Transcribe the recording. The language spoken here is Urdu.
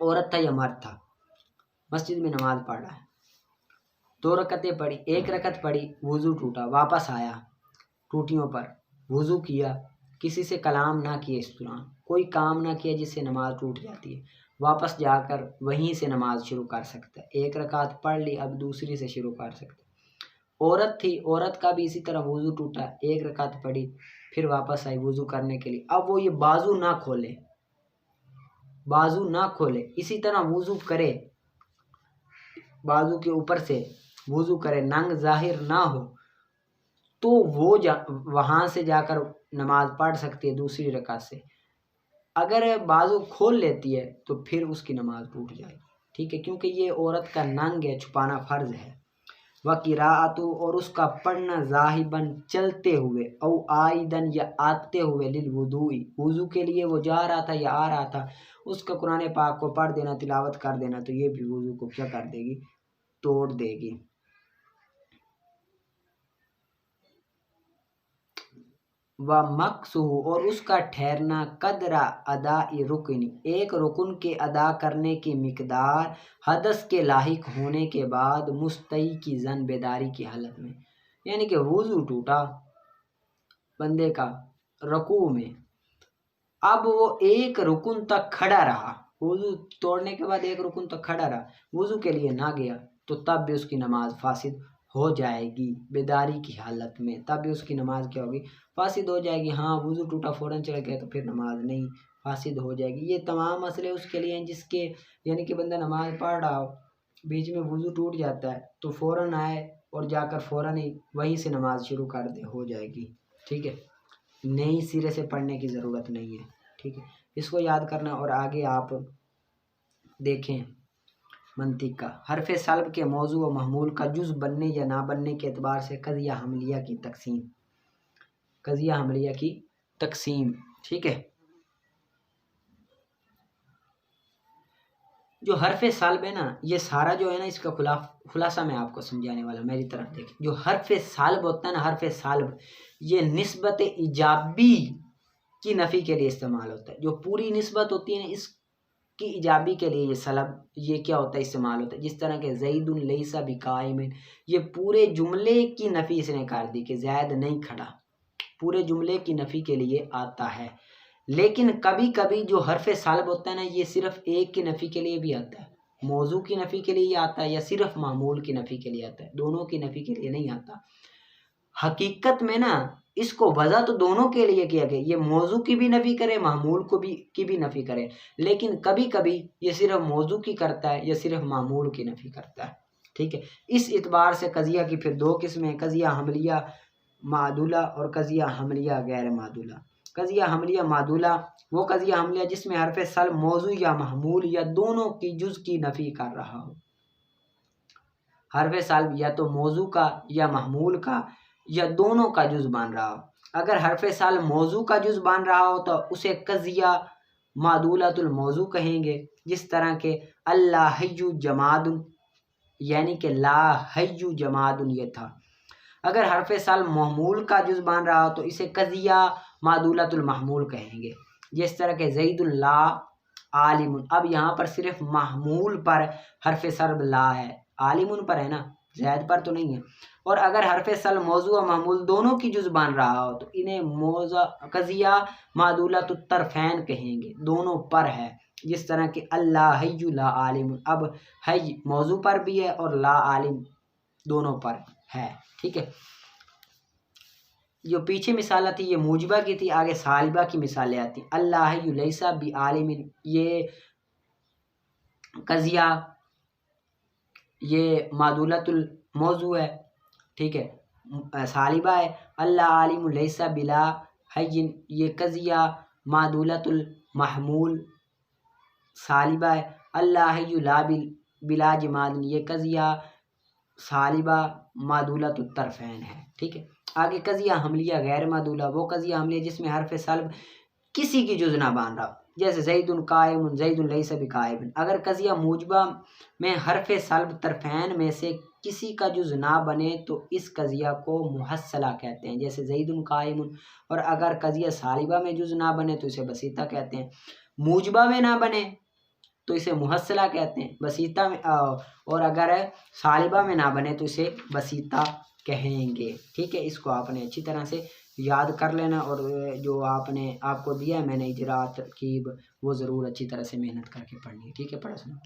عورت تھا یا مرد تھا، مسجد میں نماز پڑھ رہا ہے، 2 رکعتیں پڑھی، 1 رکعت پڑھی، وضو ٹوٹا، واپس آیا ٹوٹیوں پر، وضو کیا، کسی سے کلام نہ کیے، اس دوران کوئی کام نہ کیا جس سے نماز ٹوٹ جاتی ہے، واپس جا کر وہیں سے نماز شروع کر سکتا ہے، 1 رکعت پڑھ لی، اب دوسری سے شروع کر سکتا ہے۔ عورت تھی، عورت کا بھی اسی طرح وضو ٹوٹا، 1 رکعت پڑھی، پھر واپس آئی وضو کرنے کے لیے، اب وہ یہ بازو نہ کھولے، بازو نہ کھولے، اسی طرح وضو کرے، بازو کے اوپر سے وضو کرے، ننگ ظاہر نہ ہو، تو وہ وہاں سے جا کر نماز پڑھ سکتی ہے دوسری رکعت سے۔ اگر بازو کھول لیتی ہے تو پھر اس کی نماز ٹوٹ جائے گی، ٹھیک ہے، کیونکہ یہ عورت کا ننگ ہے، چھپانا فرض ہے۔ وَقِرَاءَتُ اور اس کا پڑھنا ذاہباً چلتے ہوئے، او عائداً یا آتے ہوئے، للوضوء وضو کے لیے وہ جا رہا تھا یا آ رہا تھا، اس کا قرآن پاک کو پڑھ دینا، تلاوت کر دینا، تو یہ بھی وضو کو کیا کر دے گی؟ توڑ دے گی۔ وَمَكْثُهُ اور اس کا ٹھہرنا، قدر اداء رکن ایک رکن کے ادا کرنے کی مقدار، حدث کے لاحق ہونے کے بعد، مستيقظاً بیداری کی حالت میں، یعنی کہ وضو ٹوٹا بندے کا رکوع میں، اب وہ 1 رکن تک کھڑا رہا، وضو توڑنے کے بعد 1 رکن تک کھڑا رہا، وضو کے لیے نہ گیا، تو تب بھی اس کی نماز فاسد ہو جائے گی، بیداری کی حالت میں تب بھی اس کی نماز کیا ہوگی؟ فاسد ہو جائے گی۔ ہاں وضو ٹوٹا فوراً چل گیا تو پھر نماز نہیں، فاسد ہو جائے گی۔ یہ تمام مسئلے اس کے لیے ہیں جس کے یعنی کہ بندہ نماز پڑھ رہا ہو، بیچ میں وضو ٹوٹ جاتا ہے تو فوراً آئے اور جا کر فوراً ہی وہیں سے نماز شروع کر دے، ہو جائے گی، ٹھیک ہے، نئی سرے سے پڑھنے کی ضرورت نہیں ہے، ٹھیک ہے، اس کو یاد کرنا۔ اور آگے آپ دیکھیں منطق کا، حرف سلب کے موضوع و محمول کا جز بننے یا نہ بننے کے اعتبار سے قضیہ حملیہ کی تقسیم، قضیہ حملیہ کی تقسیم، ٹھیک ہے۔ جو حرف سلب ہے نا، یہ سارا جو ہے نا، اس کا خلاصہ میں آپ کو سمجھانے والا، میری طرف دیکھیں۔ جو حرف سلب ہوتا ہے نا، حرف سلب یہ نسبت ایجابی کی نفی کے لیے استعمال ہوتا ہے۔ جو پوری نسبت ہوتی ہے نا، اس کی ایجابی کے لیے یہ سلب یہ کیا ہوتا ہے؟ استعمال ہوتا ہے۔ جس طرح کہ زید لیس بقائم، یہ پورے جملے کی نفی اس نے کر دی کہ زید نہیں کھڑا، پورے جملے کی نفی کے لیے آتا ہے۔ لیکن کبھی کبھی جو حرف سلب ہوتا ہے نا، یہ صرف ایک کی نفی کے لیے بھی آتا ہے، موضوع کی نفی کے لیے آتا ہے، یا صرف معمول کی نفی کے لیے آتا ہے، دونوں کی نفی کے لیے نہیں آتا۔ حقیقت میں نا اس کو وضع تو دونوں کے لیے کیا گیا، یہ موضوع کی بھی نفی کرے، معمول کی بھی نفی کرے، لیکن کبھی کبھی یہ صرف موضوع کی کرتا ہے یا صرف معمول کی نفی کرتا ہے، ٹھیک ہے۔ اس اعتبار سے قضیہ کی پھر 2 قسمیں، قضیہ حملیہ معدولہ اور قضیہ حملیہ غیر معدولہ۔ قضیہ حملیہ معدولہ وہ قضیہ حملیہ جس میں حرف سلب موضوع یا محمول یا دونوں کی جز کی نفی کر رہا ہو۔ حرف سلب یا تو موضوع کا یا محمول کا یا دونوں کا جز بن رہا ہو۔ اگر حرف سلب موضوع کا جز بن رہا ہو تو اسے قضیہ معدولۃ الموضوع کہیں گے، جس طرح کہ اللہ حی جماد، یعنی کہ لا حی جماد یہ تھا۔ اگر حرف سلب محمول کا جز بن رہا ہو تو اسے قضیہ معدولۃ المحمول کہیں گے، جس طرح کہ زید لا عالم۔ اب یہاں پر صرف محمول پر حرف سلب لا ہے، عالم پر ہے نا، زید پر تو نہیں ہے۔ اور اگر حرف سلب موضوع و محمول دونوں کی جز بن رہا ہو تو انہیں قضیہ معدولۃ الطرفین کہیں گے، دونوں پر ہے، جس طرح کہ اللہ حی لا عالم۔ اب حی موضوع پر بھی ہے اور لا عالم دونوں پر ہے، ٹھیک ہے۔ جو پیچھے مثال تھی یہ موجبہ کی تھی، آگے سالبہ کی مثالیں آتی۔ اللہ حی لیس بعالم، یہ قضیہ یہ معدولۃ الموضوع ہے، ٹھیک ہے، سالبہ ہے۔ اللہ عالم لیس بلا حی، یہ قضیہ معدولۃ المحمول سالبہ ہے۔ اللہ حی لا بلا جماد، یہ قضیہ سالبہ معدولۃ الطرفین ہے، ٹھیک ہے۔ آگے قضیہ حملیہ غیر معدولہ وہ قضیہ حملیہ جس میں حرف سلب کسی کی جز نہ بن رہا، جیسے زید قائم، زید لیس بقائم۔ اگر قضیہ موجبہ میں حرف سلب طرفین میں سے کسی کا جز نہ بنے تو اس قضیہ کو محصلہ کہتے ہیں، جیسے زید قائم۔ اور اگر قضیہ سالبہ میں جز نہ بنے تو اسے بسیطہ کہتے ہیں۔ موجبہ میں نہ بنے تو اسے محصلہ کہتے ہیں، بسیطہ میں اور اگر سالبہ میں نہ بنے تو اسے بسیطہ کہیں گے، ٹھیک ہے۔ اس کو آپ نے اچھی طرح سے یاد کر لینا، اور جو آپ کو دیا ہے میں نے اجراء ترکیب، وہ ضرور اچھی طرح سے محنت کر کے پڑھنی ہے، ٹھیک ہے، پڑھا سنا۔